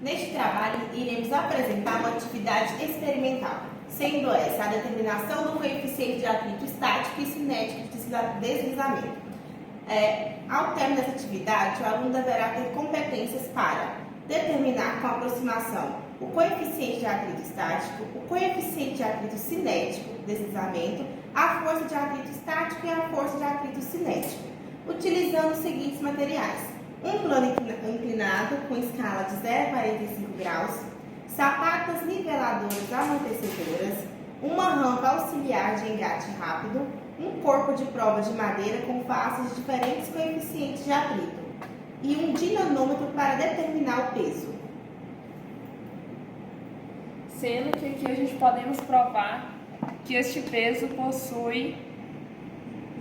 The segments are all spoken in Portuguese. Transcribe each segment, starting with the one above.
Neste trabalho, iremos apresentar uma atividade experimental, sendo essa a determinação do coeficiente de atrito estático e cinético de deslizamento. Ao término dessa atividade, o aluno deverá ter competências para determinar com aproximação o coeficiente de atrito estático, o coeficiente de atrito cinético, deslizamento, a força de atrito estático e a força de atrito cinético, utilizando os seguintes materiais: um plano inclinado com escala de 0 a 45 graus, sapatas niveladoras amortecedoras, uma rampa auxiliar de engate rápido, um corpo de prova de madeira com faces de diferentes coeficientes de atrito e um dinamômetro para determinar o peso. Sendo que aqui a gente podemos provar que este peso possui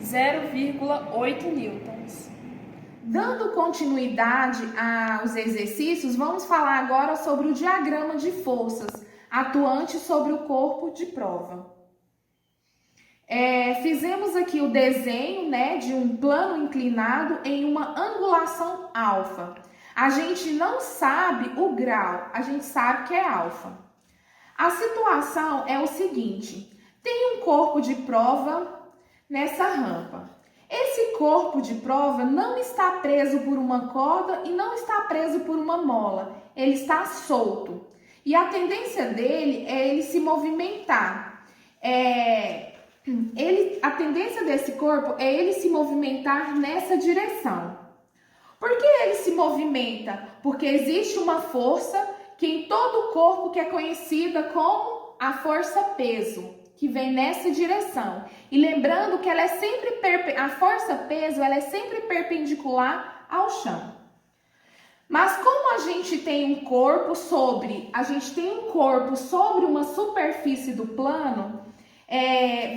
0,8 newtons. Dando continuidade aos exercícios, vamos falar agora sobre o diagrama de forças atuante sobre o corpo de prova. Fizemos aqui o desenho, de um plano inclinado em uma angulação alfa. A gente não sabe o grau, a gente sabe que é alfa. A situação é o seguinte: tem um corpo de prova nessa rampa. Esse corpo de prova não está preso por uma corda e não está preso por uma mola. Ele está solto. E a tendência dele é ele se movimentar. A tendência desse corpo é ele se movimentar nessa direção. Por que ele se movimenta? Porque existe uma força que em todo o corpo que é conhecida como a força peso, que vem nessa direção. E lembrando que ela é sempre a força peso, ela é sempre perpendicular ao chão. Mas como a gente tem um corpo sobre uma superfície do plano,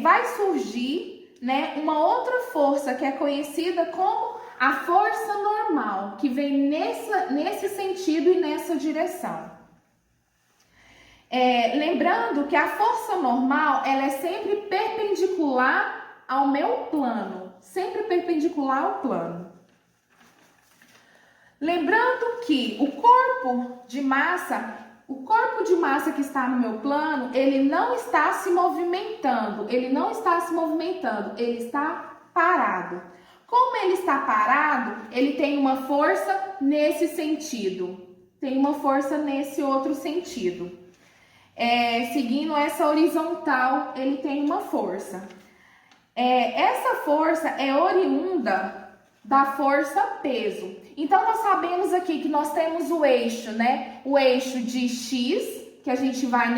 vai surgir, uma outra força que é conhecida como a força normal, que vem nesse sentido e nessa direção. Lembrando que a força normal, ela é sempre perpendicular ao meu plano, sempre perpendicular ao plano. Lembrando que o corpo de massa que está no meu plano, ele não está se movimentando, ele está parado. Como ele está parado, ele tem uma força nesse sentido, tem uma força nesse outro sentido. Seguindo essa horizontal, ele tem uma força. Essa força é oriunda da força peso. Então, nós sabemos aqui que nós temos o eixo, o eixo de X, que a gente vai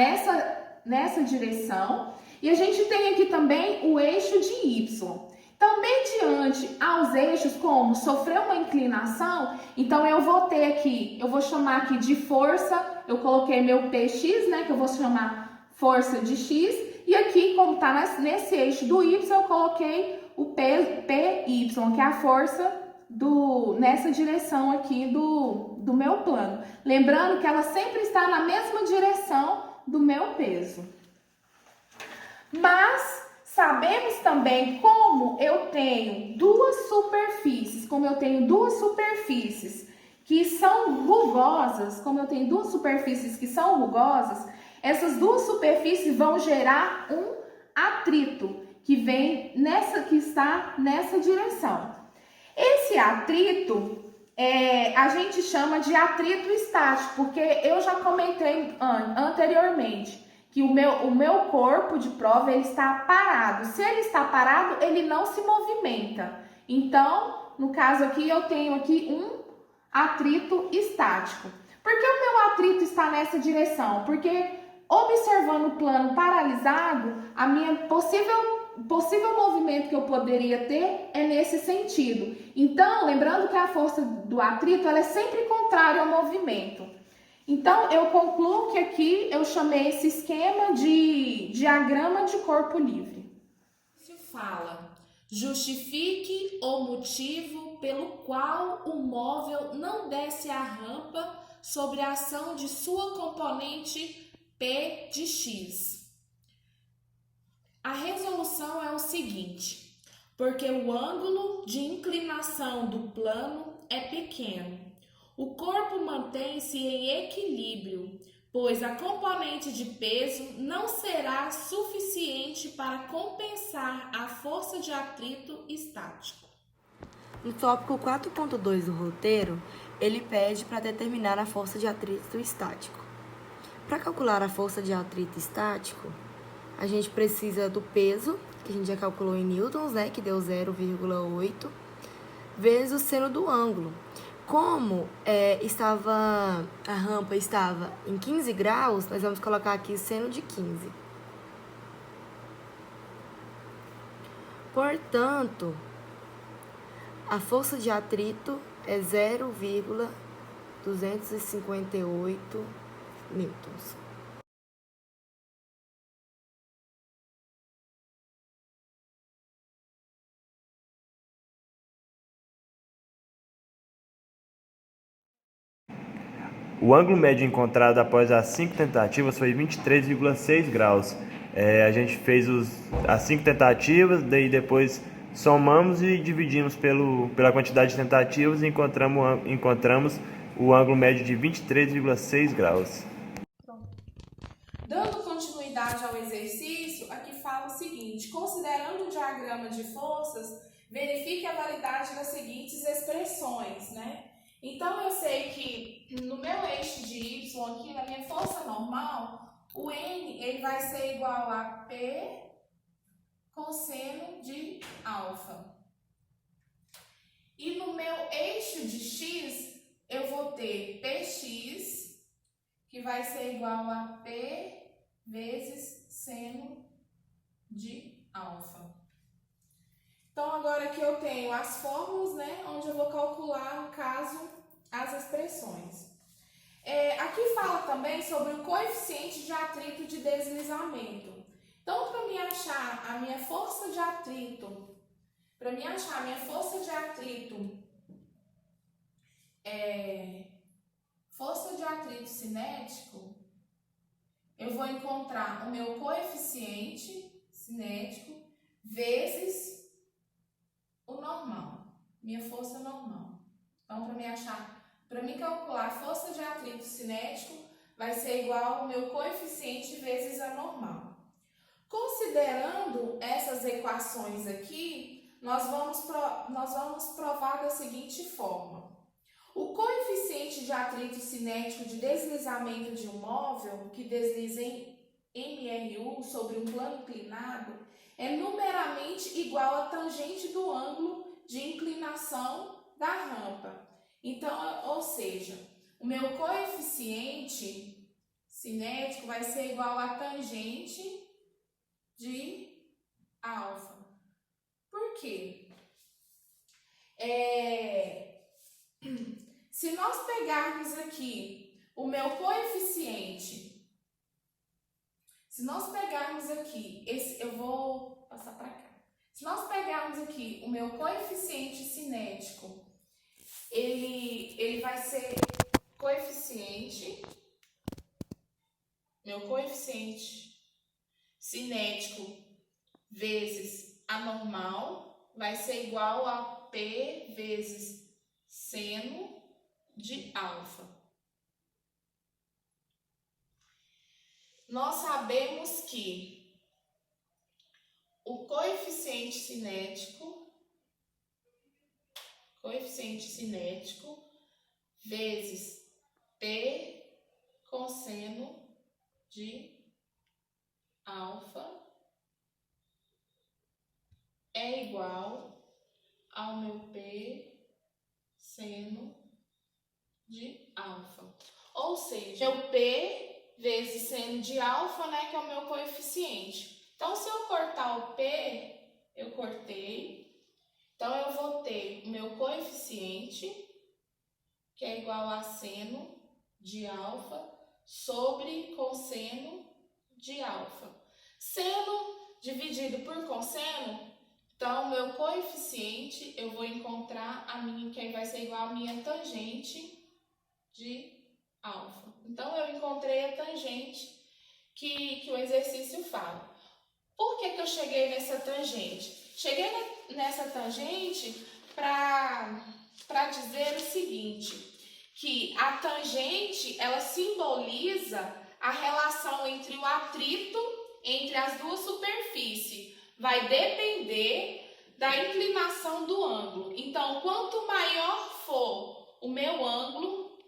nessa direção. E a gente tem aqui também o eixo de Y. Então, mediante aos eixos, como sofreu uma inclinação, então eu vou chamar aqui de força, eu coloquei meu PX, que eu vou chamar força de X, e aqui, como está nesse eixo do Y, eu coloquei o PY, que é a força nessa direção aqui do meu plano. Lembrando que ela sempre está na mesma direção do meu peso. Mas sabemos também como eu tenho duas superfícies que são rugosas, essas duas superfícies vão gerar um atrito que está nessa direção. Esse atrito a gente chama de atrito estático, porque eu já comentei anteriormente que o meu corpo de prova ele está parado. Se ele está parado, ele não se movimenta. Então, no caso aqui, eu tenho aqui um atrito estático. Por que o meu atrito está nessa direção? Porque observando o plano paralisado, a minha possível movimento que eu poderia ter é nesse sentido. Então, lembrando que a força do atrito ela é sempre contrária ao movimento. Então, eu concluo que aqui eu chamei esse esquema de diagrama de corpo livre. Se fala, justifique o motivo pelo qual o móvel não desce a rampa sobre a ação de sua componente P de X. A resolução é o seguinte: porque o ângulo de inclinação do plano é pequeno, o corpo mantém-se em equilíbrio, pois a componente de peso não será suficiente para compensar a força de atrito estático. No tópico 4.2 do roteiro, ele pede para determinar a força de atrito estático. Para calcular a força de atrito estático, a gente precisa do peso, que a gente já calculou em newtons, né, que deu 0,8, vezes o seno do ângulo. Como a rampa estava em 15 graus, nós vamos colocar aqui seno de 15. Portanto, a força de atrito é 0,258 newtons. O ângulo médio encontrado após as 5 tentativas foi 23,6 graus. A gente fez as 5 tentativas, daí depois somamos e dividimos pela quantidade de tentativas e encontramos o ângulo médio de 23,6 graus. Dando continuidade ao exercício, aqui fala o seguinte: considerando o diagrama de forças, verifique a validade das seguintes expressões, né? Então, eu sei que no meu eixo de Y aqui, na minha força normal, o N ele vai ser igual a P cosseno de alfa. E no meu eixo de X, eu vou ter Px, que vai ser igual a P vezes seno de alfa. Então, agora aqui eu tenho as fórmulas, né, onde eu vou calcular, no caso, as expressões. Aqui fala também sobre o coeficiente de atrito de deslizamento. Então, para me achar a minha força de atrito, força de atrito cinético, eu vou encontrar o meu coeficiente cinético vezes o normal, minha força normal. Então, para mim calcular a força de atrito cinético, vai ser igual ao meu coeficiente vezes a normal. Considerando essas equações aqui, nós vamos provar da seguinte forma. O coeficiente de atrito cinético de deslizamento de um móvel que desliza em MRU sobre um plano inclinado é numeramente igual à tangente do ângulo de inclinação da rampa. Então, ou seja, o meu coeficiente cinético vai ser igual à tangente de alfa. Por quê? Se nós pegarmos aqui o meu coeficiente, eu vou passar para cá. Se nós pegarmos aqui o meu coeficiente cinético, ele vai ser meu coeficiente cinético vezes a normal vai ser igual a P vezes seno de alfa. Nós sabemos que o coeficiente cinético vezes P cosseno de alfa é igual ao meu P seno de alfa. Ou seja, o P vezes seno de alfa, né, que é o meu coeficiente. Então, se eu cortar o P, eu cortei. Então, eu vou ter o meu coeficiente, que é igual a seno de alfa, sobre cosseno de alfa. Seno dividido por cosseno, então, meu coeficiente, eu vou encontrar que vai ser igual a minha tangente de alfa. Então, eu encontrei a tangente que o exercício fala. Por que eu cheguei nessa tangente? Cheguei nessa tangente para dizer o seguinte, que a tangente, ela simboliza a relação entre o atrito entre as duas superfícies. Vai depender da inclinação do ângulo. Então, quanto maior for o meu ângulo,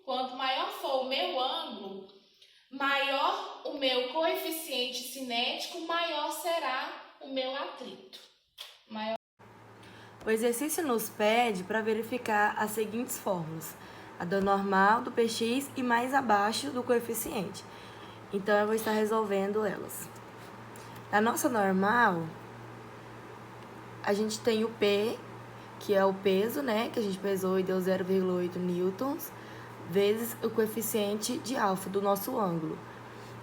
maior o meu coeficiente cinético, maior será o meu atrito. O exercício nos pede para verificar as seguintes fórmulas: a do normal, do Px e mais abaixo do coeficiente. Então, eu vou estar resolvendo elas. Na nossa normal, a gente tem o P, que é o peso, né, que a gente pesou e deu 0,8 newtons, vezes o coeficiente de alfa do nosso ângulo,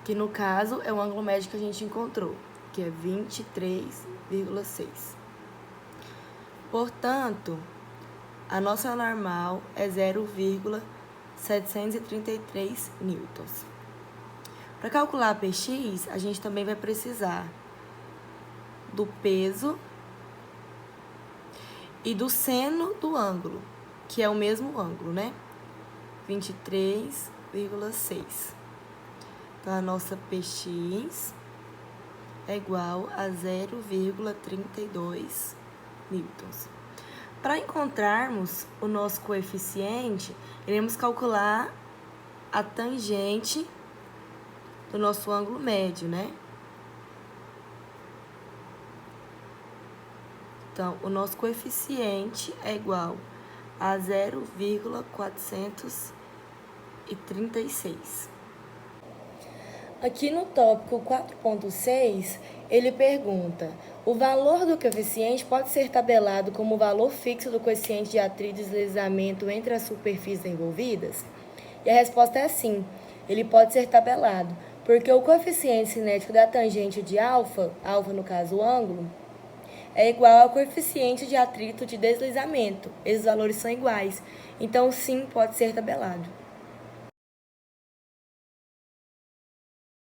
que no caso é o ângulo médio que a gente encontrou, que é 23,6. Portanto, a nossa normal é 0,733 newtons. Para calcular a Px, a gente também vai precisar do peso e do seno do ângulo, que é o mesmo ângulo, né? 23,6. Então, a nossa Px é igual a 0,32 newtons. Para encontrarmos o nosso coeficiente, iremos calcular a tangente do nosso ângulo médio, né? Então, o nosso coeficiente é igual a 0,436. Aqui no tópico 4.6, ele pergunta: o valor do coeficiente pode ser tabelado como o valor fixo do coeficiente de atrito e deslizamento entre as superfícies envolvidas? E a resposta é sim, ele pode ser tabelado, porque o coeficiente cinético da tangente de alfa no caso o ângulo, é igual ao coeficiente de atrito de deslizamento. Esses valores são iguais, então sim, pode ser tabelado.